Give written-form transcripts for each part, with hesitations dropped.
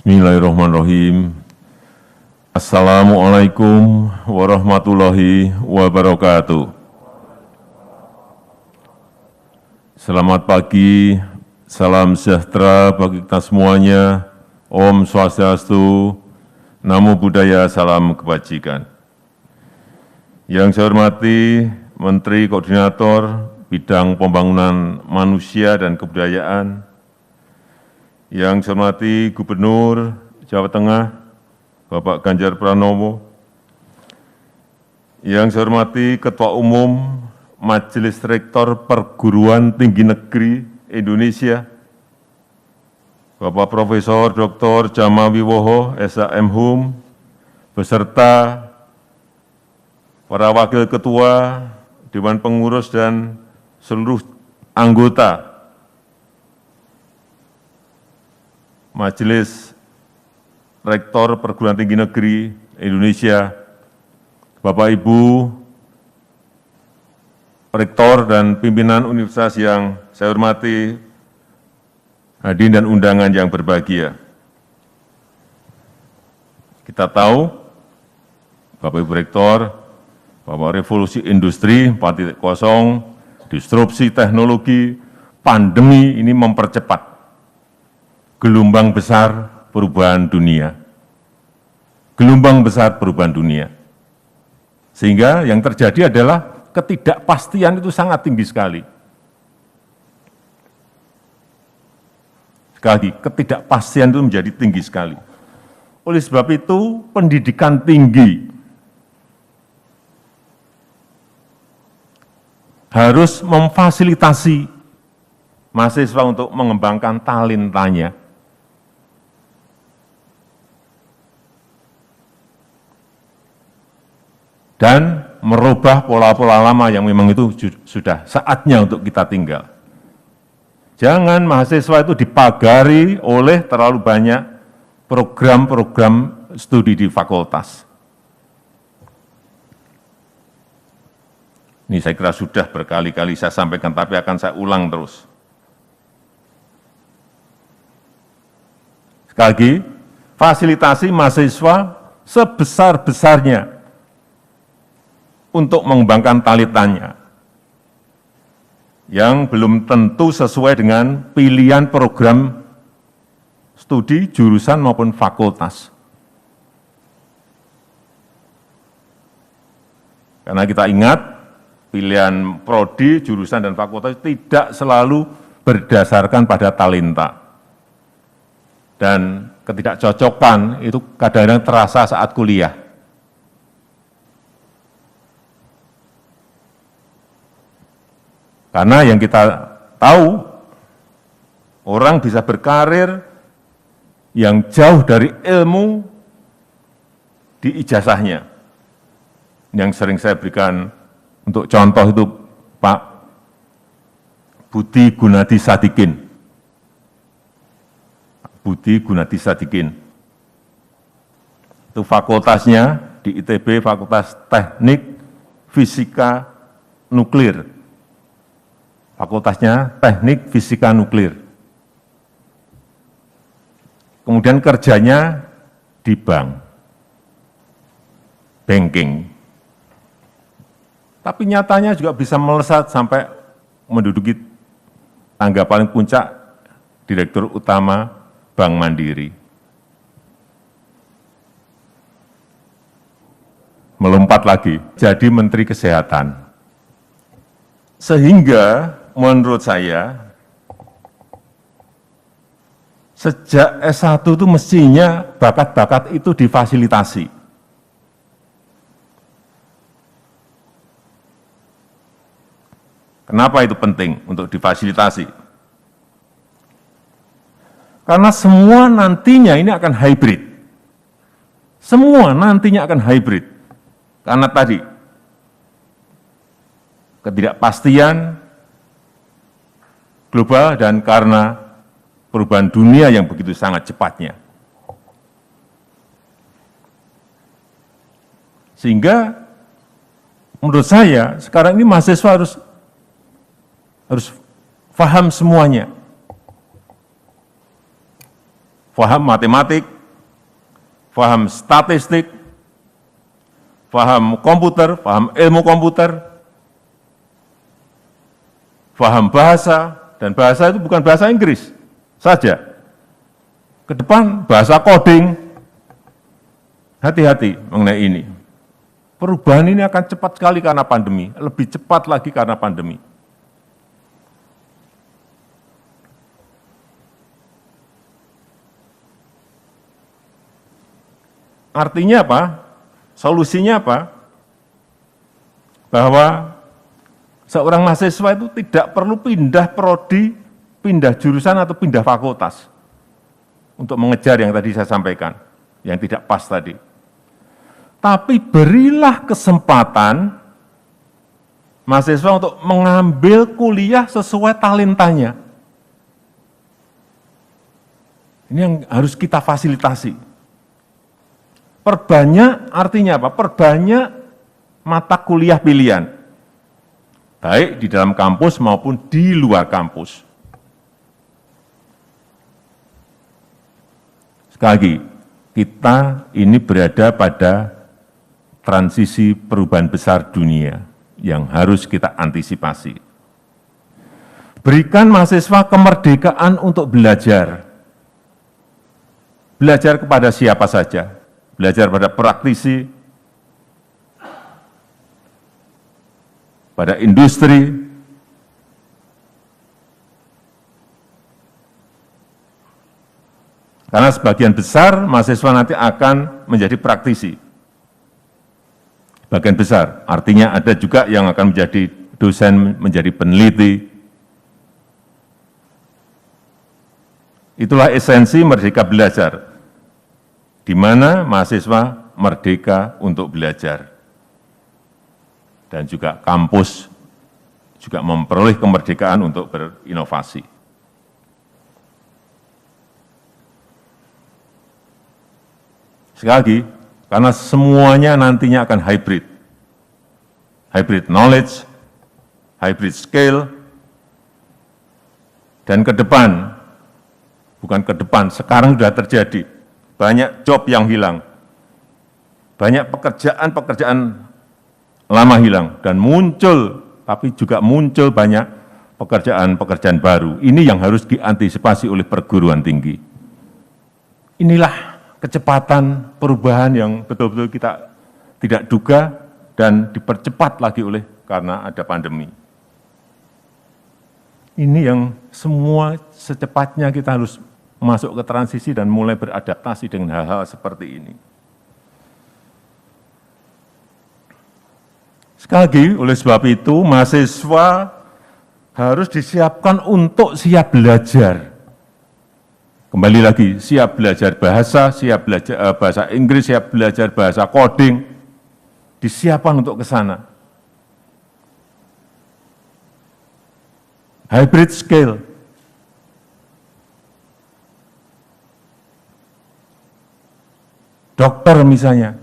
Bismillahirrahmanirrahim. Assalamualaikum warahmatullahi wabarakatuh. Selamat pagi, salam sejahtera bagi kita semuanya. Om Swastiastu, Namo Buddhaya, salam kebajikan. Yang saya hormati Menteri Koordinator Bidang Pembangunan Manusia dan Kebudayaan, yang saya hormati Gubernur Jawa Tengah, Bapak Ganjar Pranowo, yang saya hormati Ketua Umum Majelis Rektor Perguruan Tinggi Negeri Indonesia, Bapak Profesor Dr. Jama Wiwoho, SHM, beserta para Wakil Ketua, Dewan Pengurus, dan seluruh anggota Majelis Rektor Perguruan Tinggi Negeri Indonesia, Bapak Ibu Rektor dan pimpinan universitas yang saya hormati, hadirin dan undangan yang berbahagia. Kita tahu, Bapak Ibu Rektor, bahwa revolusi industri 4.0, disrupsi teknologi, pandemi ini mempercepat gelombang besar perubahan dunia. Gelombang besar perubahan dunia. Sehingga yang terjadi adalah ketidakpastian itu sangat tinggi sekali. Sekali lagi, ketidakpastian itu menjadi tinggi sekali. Oleh sebab itu, pendidikan tinggi harus memfasilitasi mahasiswa untuk mengembangkan talentanya. Dan merubah pola-pola lama yang memang itu sudah saatnya untuk kita tinggal. Jangan mahasiswa itu dipagari oleh terlalu banyak program-program studi di fakultas. Ini saya kira sudah berkali-kali saya sampaikan, tapi akan saya ulang terus. Sekali lagi, fasilitasi mahasiswa sebesar-besarnya untuk mengembangkan talentanya yang belum tentu sesuai dengan pilihan program studi, jurusan maupun fakultas. Karena kita ingat, pilihan prodi, jurusan, dan fakultas tidak selalu berdasarkan pada talenta. Dan ketidakcocokan itu kadang-kadang terasa saat kuliah. Karena yang kita tahu, orang bisa berkarir yang jauh dari ilmu di ijazahnya. Yang sering saya berikan untuk contoh itu Pak Budi Gunadi Sadikin. Budi Gunadi Sadikin. Itu fakultasnya di ITB, Fakultas Teknik Fisika Nuklir. Fakultasnya Teknik Fisika Nuklir. Kemudian kerjanya di bank, banking. Tapi nyatanya juga bisa melesat sampai menduduki tangga paling puncak Direktur Utama Bank Mandiri. Melompat lagi, jadi Menteri Kesehatan. Sehingga menurut saya, sejak S1 itu mestinya bakat-bakat itu difasilitasi. Kenapa itu penting untuk difasilitasi? Karena semua nantinya ini akan hybrid. Semua nantinya akan hybrid. Karena tadi, ketidakpastian global dan karena perubahan dunia yang begitu sangat cepatnya. Sehingga menurut saya sekarang ini mahasiswa harus paham semuanya. Paham matematik, paham statistik, paham komputer, paham ilmu komputer, paham bahasa, dan bahasa itu bukan bahasa Inggris saja. Ke depan bahasa coding, hati-hati mengenai ini. Perubahan ini akan cepat sekali karena pandemi, lebih cepat lagi karena pandemi. Artinya apa? Solusinya apa? Bahwa seorang mahasiswa itu tidak perlu pindah prodi, pindah jurusan atau pindah fakultas untuk mengejar yang tadi saya sampaikan, yang tidak pas tadi. Tapi berilah kesempatan mahasiswa untuk mengambil kuliah sesuai talentanya. Ini yang harus kita fasilitasi. Perbanyak artinya apa? Perbanyak mata kuliah pilihan, baik di dalam kampus maupun di luar kampus. Sekali lagi, kita ini berada pada transisi perubahan besar dunia yang harus kita antisipasi. Berikan mahasiswa kemerdekaan untuk belajar. Belajar kepada siapa saja, belajar pada praktisi, pada industri, karena sebagian besar mahasiswa nanti akan menjadi praktisi. Bagian besar, artinya ada juga yang akan menjadi dosen, menjadi peneliti. Itulah esensi Merdeka Belajar, di mana mahasiswa merdeka untuk belajar. Dan juga kampus juga memperoleh kemerdekaan untuk berinovasi. Sekali lagi, karena semuanya nantinya akan hybrid. Hybrid knowledge, hybrid skill, dan ke depan, bukan ke depan, sekarang sudah terjadi. Banyak job yang hilang, banyak pekerjaan-pekerjaan lama hilang, dan muncul, tapi juga muncul banyak pekerjaan-pekerjaan baru. Ini yang harus diantisipasi oleh perguruan tinggi. Inilah kecepatan perubahan yang betul-betul kita tidak duga dan dipercepat lagi oleh karena ada pandemi. Ini yang semua secepatnya kita harus masuk ke transisi dan mulai beradaptasi dengan hal-hal seperti ini. Sekali lagi, oleh sebab itu, mahasiswa harus disiapkan untuk siap belajar. Kembali lagi, siap belajar bahasa, siap belajar bahasa Inggris, siap belajar bahasa coding, disiapkan untuk ke sana. Hybrid skill. Dokter misalnya,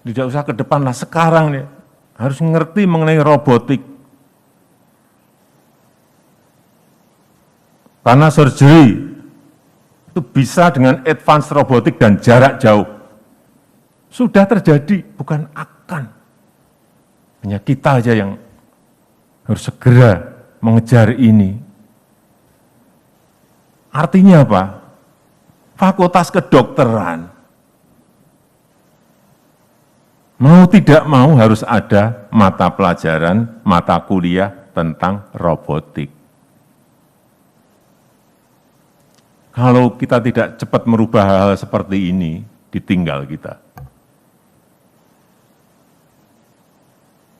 tidak usah ke depan lah, sekarang nih, harus ngerti mengenai robotik. Karena surgery itu bisa dengan advance robotik dan jarak jauh. Sudah terjadi, bukan akan. Hanya kita aja yang harus segera mengejar ini. Artinya apa? Fakultas kedokteran, mau tidak mau harus ada mata pelajaran, mata kuliah tentang robotik. Kalau kita tidak cepat merubah hal-hal seperti ini, ditinggal kita.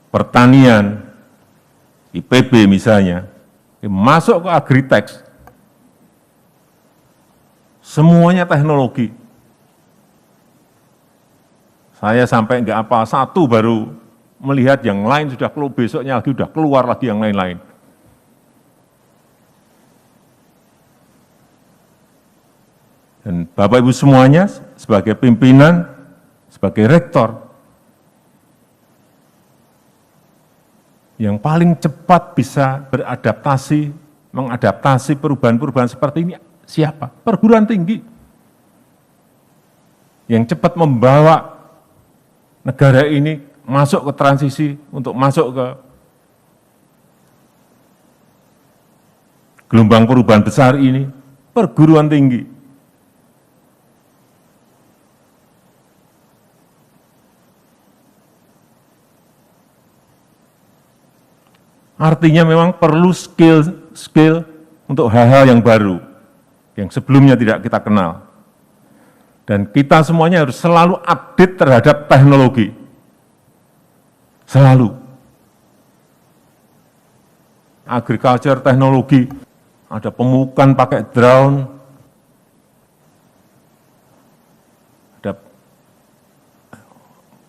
Pertanian, IPB misalnya, masuk ke agritex, semuanya teknologi. Saya sampai nggak apa, satu baru melihat yang lain sudah keluar, besoknya lagi sudah keluar lagi yang lain-lain. Dan Bapak Ibu semuanya sebagai pimpinan, sebagai rektor, yang paling cepat bisa beradaptasi, mengadaptasi perubahan-perubahan seperti ini, siapa? Perguruan tinggi. yang cepat membawa negara ini masuk ke transisi untuk masuk ke gelombang perubahan besar ini, perguruan tinggi. Artinya memang perlu skill untuk hal-hal yang baru, yang sebelumnya tidak kita kenal. Dan kita semuanya harus selalu update terhadap teknologi. Selalu. Agriculture teknologi, ada pemupukan pakai drone, ada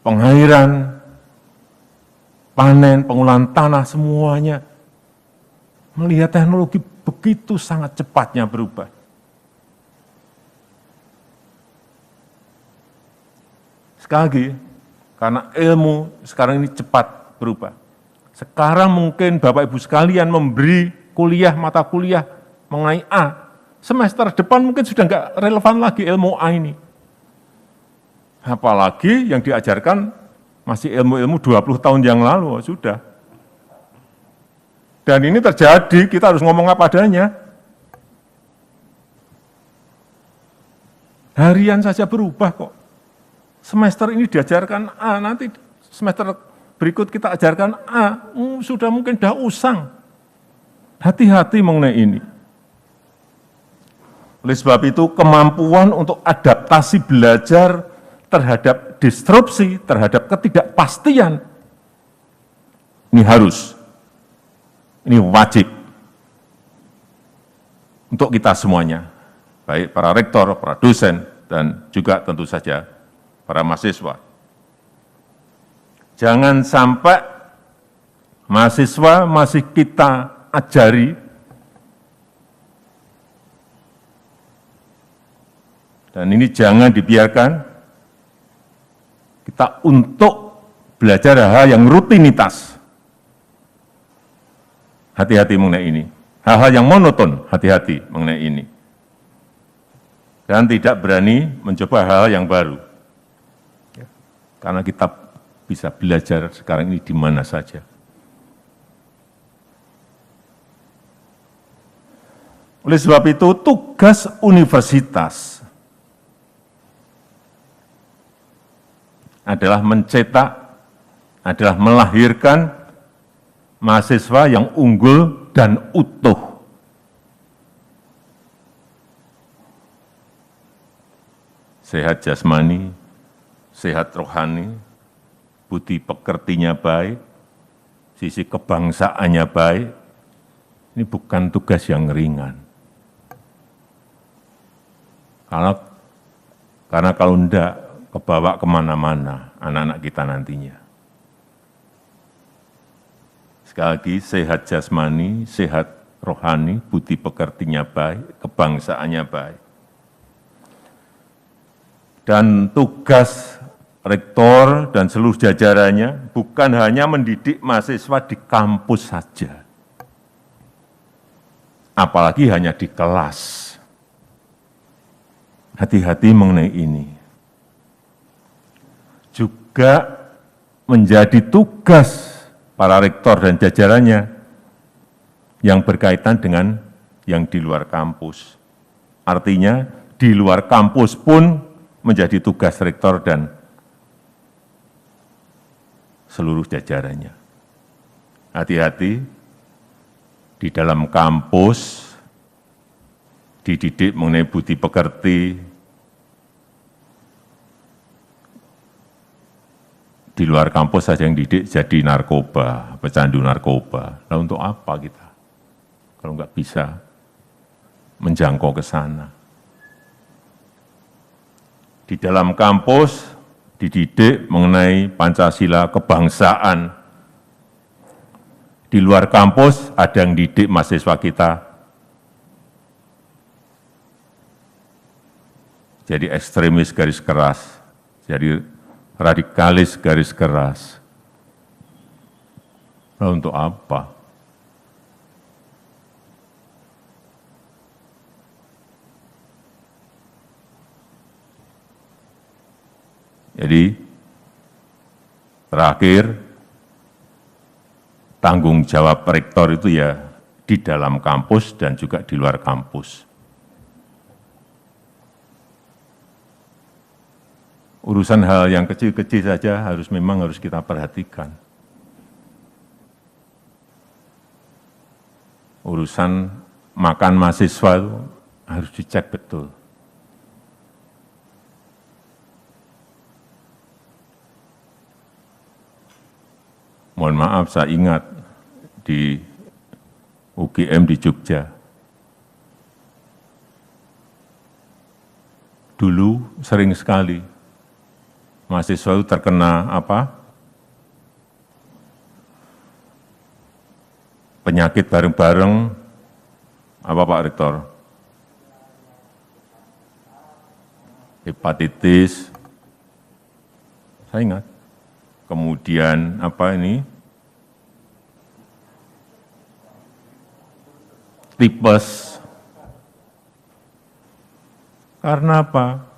pengairan, panen, pengolahan tanah, semuanya melihat teknologi begitu sangat cepatnya berubah. Sekali lagi, karena ilmu sekarang ini cepat berubah. Sekarang mungkin Bapak Ibu sekalian memberi kuliah, mata kuliah mengenai A, semester depan mungkin sudah nggak relevan lagi ilmu A ini. Apalagi yang diajarkan masih ilmu-ilmu 20 tahun yang lalu, sudah. Dan ini terjadi, kita harus ngomong apa adanya. Harian saja berubah kok. Semester ini diajarkan A, nanti semester berikut kita ajarkan A, sudah mungkin dah usang. Hati-hati mengenai ini. Oleh sebab itu, kemampuan untuk adaptasi belajar terhadap disrupsi, terhadap ketidakpastian, ini harus, ini wajib untuk kita semuanya, baik para rektor, para dosen, dan juga tentu saja para mahasiswa. Jangan sampai mahasiswa masih kita ajari dan ini jangan dibiarkan kita untuk belajar hal yang rutinitas. Hati-hati mengenai ini. Hal-hal yang monoton, hati-hati mengenai ini. Dan tidak berani mencoba hal yang baru. Karena kita bisa belajar sekarang ini di mana saja. Oleh sebab itu, tugas universitas adalah mencetak, adalah melahirkan mahasiswa yang unggul dan utuh. Sehat jasmani, sehat rohani, budi pekertinya baik, sisi kebangsaannya baik, ini bukan tugas yang ringan. Karena kalau enggak, kebawa kemana-mana anak-anak kita nantinya. Sekali lagi, sehat jasmani, sehat rohani, budi pekertinya baik, kebangsaannya baik. Dan tugas rektor dan seluruh jajarannya bukan hanya mendidik mahasiswa di kampus saja, apalagi hanya di kelas. Hati-hati mengenai ini. Juga menjadi tugas para rektor dan jajarannya yang berkaitan dengan yang di luar kampus. Artinya di luar kampus pun menjadi tugas rektor dan seluruh jajarannya. Hati-hati, di dalam kampus dididik mengenai budi pekerti, di luar kampus saja yang didik jadi narkoba, pecandu narkoba. Nah untuk apa kita kalau nggak bisa menjangkau ke sana? Di dalam kampus dididik mengenai Pancasila, kebangsaan. Di luar kampus ada yang didik mahasiswa kita jadi ekstremis garis keras, jadi radikalis garis keras. Nah, untuk apa? Jadi, terakhir, tanggung jawab rektor itu ya di dalam kampus dan juga di luar kampus. Urusan hal yang kecil-kecil saja memang harus kita perhatikan. Urusan makan mahasiswa itu harus dicek betul. Mohon maaf, saya ingat di UGM di Jogja. Dulu sering sekali mahasiswa itu terkena penyakit bareng-bareng, Pak Rektor? Hepatitis, saya ingat. Kemudian tipes. Karena apa?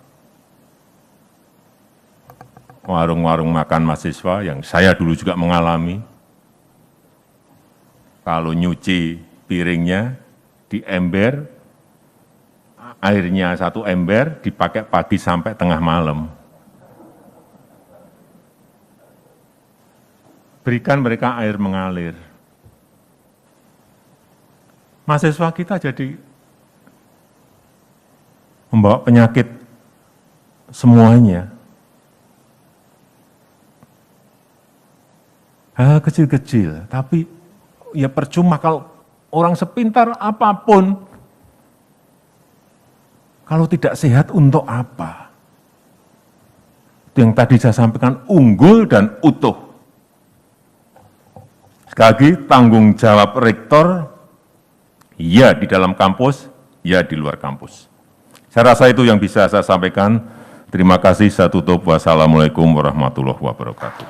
Warung-warung makan mahasiswa yang saya dulu juga mengalami, kalau nyuci piringnya di ember, airnya 1 ember dipakai pagi sampai tengah malam. Berikan mereka air mengalir. Mahasiswa kita jadi membawa penyakit semuanya. Hal kecil-kecil, tapi ya percuma kalau orang sepintar apapun, kalau tidak sehat untuk apa? Itu yang tadi saya sampaikan, unggul dan utuh. Sekali lagi, tanggung jawab rektor, ya di dalam kampus, ya di luar kampus. Saya rasa itu yang bisa saya sampaikan. Terima kasih, saya tutup. Wassalamualaikum warahmatullahi wabarakatuh.